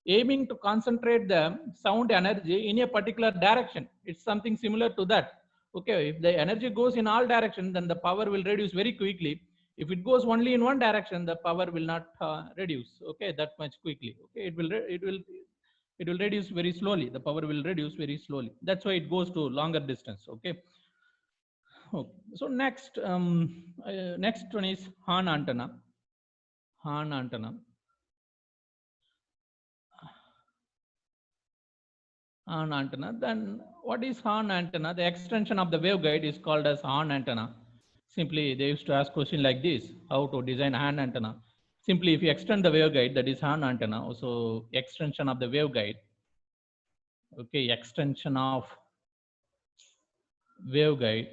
aiming to concentrate the sound energy in a particular direction. It's something similar to that. Okay, if the energy goes in all directions, then the power will reduce very quickly. If it goes only in one direction, the power will not reduce. Okay, that much quickly. Okay, it will reduce very slowly. The power will reduce very slowly. That's why it goes to longer distance. Okay. Okay. So next one is Hahn antenna. Hahn antenna. Hahn antenna. Then what is Hahn antenna? The extension of the waveguide is called as Hahn antenna. Simply, they used to ask question like this: how to design Hahn antenna? Simply, if you extend the waveguide, that is Hahn antenna. Also, extension of the waveguide. Okay, extension of waveguide.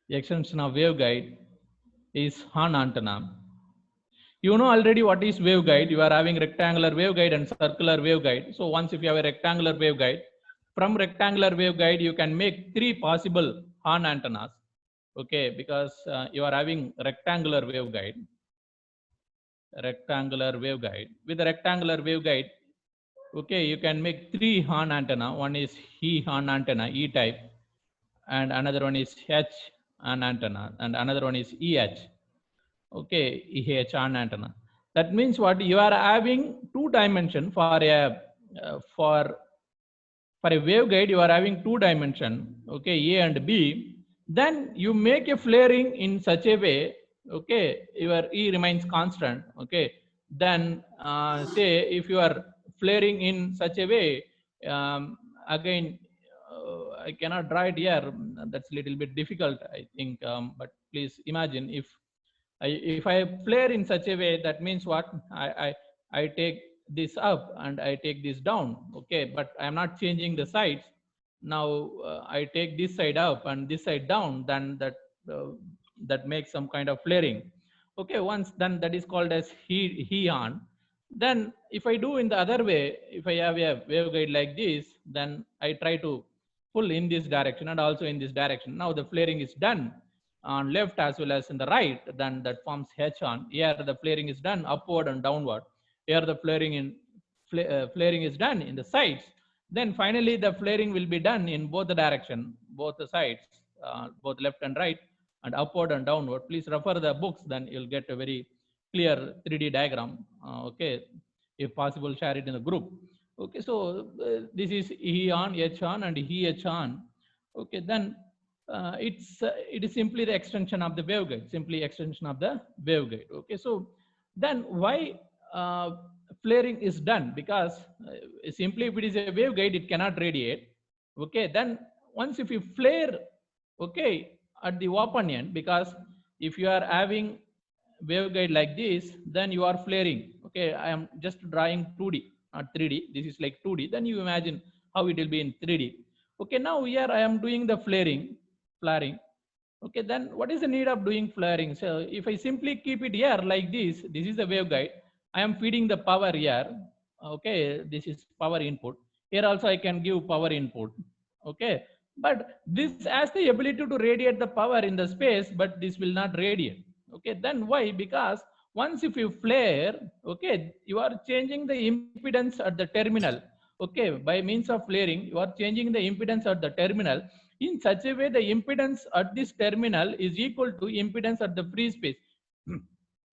The extension of waveguide is Hahn antenna. You know already what is waveguide. You are having rectangular waveguide and circular waveguide. So once if you have a rectangular waveguide, from rectangular waveguide you can make three possible Hahn antennas. Okay, because you are having rectangular waveguide. Rectangular waveguide. With the rectangular waveguide, okay, you can make three Hahn antenna. One is He Hahn antenna, E type, and another one is H Hahn antenna, and another one is EH. Okay, EH Hahn antenna. That means what you are having two dimension for a for a waveguide. You are having two dimension. Okay, A and B. Then you make a flaring in such a way. Okay, your E remains constant. Okay, then say if you are flaring in such a way, again I cannot draw it here. That's a little bit difficult, I think. But please imagine if I flare in such a way, that means what I take this up and I take this down. Okay, but I am not changing the sides. Now I take this side up and this side down. Then that makes some kind of flaring. Okay, once then that is called as he on. Then if I do in the other way, if I have a waveguide like this, then I try to pull in this direction and also in this direction. Now the flaring is done on left as well as in the right, then that forms H on. Here the flaring is done upward and downward. Here the flaring is done in the sides. Then finally the flaring will be done in both the direction, both the sides, both left and right, and upward and downward. Please refer the books, then you'll get a very clear 3D diagram. Okay, if possible, share it in the group. Okay, so this is E on, H on, and He H on. Okay, then it is simply the extension of the waveguide, simply extension of the waveguide. Okay, so then why flaring is done? Because simply if it is a waveguide, it cannot radiate. Okay, then once if you flare, okay, at the open end, because if you are having waveguide like this, then you are flaring. Okay, I am just drawing 2D, not 3D. This is like 2D. Then you imagine how it will be in 3D. Okay, now here I am doing the flaring. Okay, then what is the need of doing flaring? So if I simply keep it here like this is the waveguide. I am feeding the power here. Okay, this is power input. Here also I can give power input. Okay, but this has the ability to radiate the power in the space, but this will not radiate. Okay, then why? Because once if you flare, okay, you are changing the impedance at the terminal. Okay, by means of flaring, you are changing the impedance at the terminal in such a way the impedance at this terminal is equal to impedance at the free space.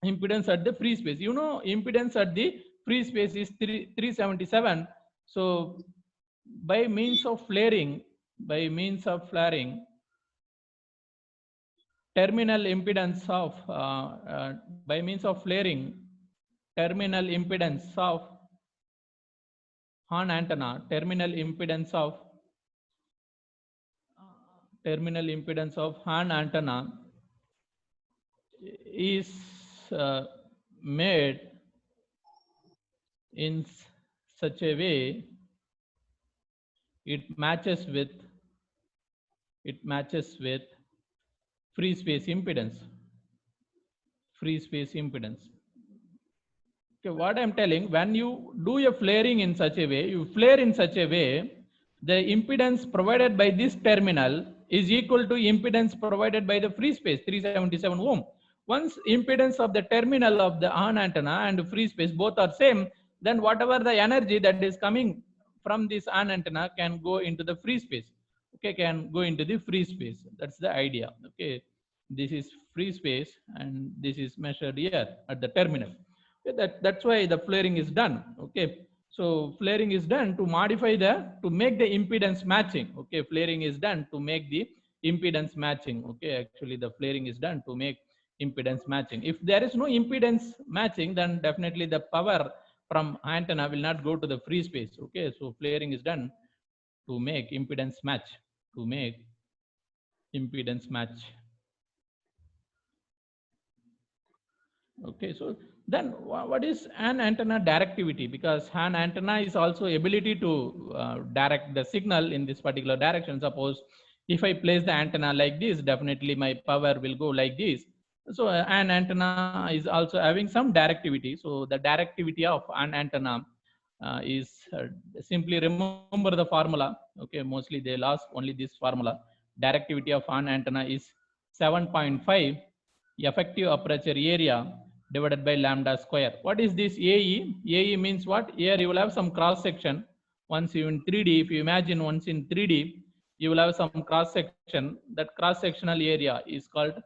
Impedance at the free space. You know, impedance at the free space is 377. So by means of flaring, terminal impedance of by means of flaring, terminal impedance of Hahn antenna, terminal impedance of Hahn antenna is made in such a way it matches with free space impedance. Okay, what I'm telling, when you do a flaring in such a way, you flare in such a way, the impedance provided by this terminal is equal to impedance provided by the free space 377 ohm. Once impedance of the terminal of the horn antenna and free space both are same, then whatever the energy that is coming from this horn antenna can go into the free space. Okay, can go into the free space. That's the idea. Okay, this is free space and this is measured here at the terminal. Okay, that's why the flaring is done. Okay, so flaring is done to modify to make the impedance matching. Okay, flaring is done to make the impedance matching. Okay, actually the flaring is done to make impedance matching. If there is no impedance matching, then definitely the power from antenna will not go to the free space. Okay, so flaring is done to make impedance match, to make impedance match. Okay, so then what is an antenna directivity? Because an antenna is also ability to direct the signal in this particular direction. Suppose if I place the antenna like this, definitely my power will go like this. So an antenna is also having some directivity. So the directivity of an antenna is simply remember the formula. Okay, mostly they lost only this formula. Directivity of an antenna is 7.5 effective aperture area divided by lambda square. What is this AE? AE means what? Here you will have some cross section. Once you in 3D, if you imagine once in 3D, you will have some cross section. That cross sectional area is called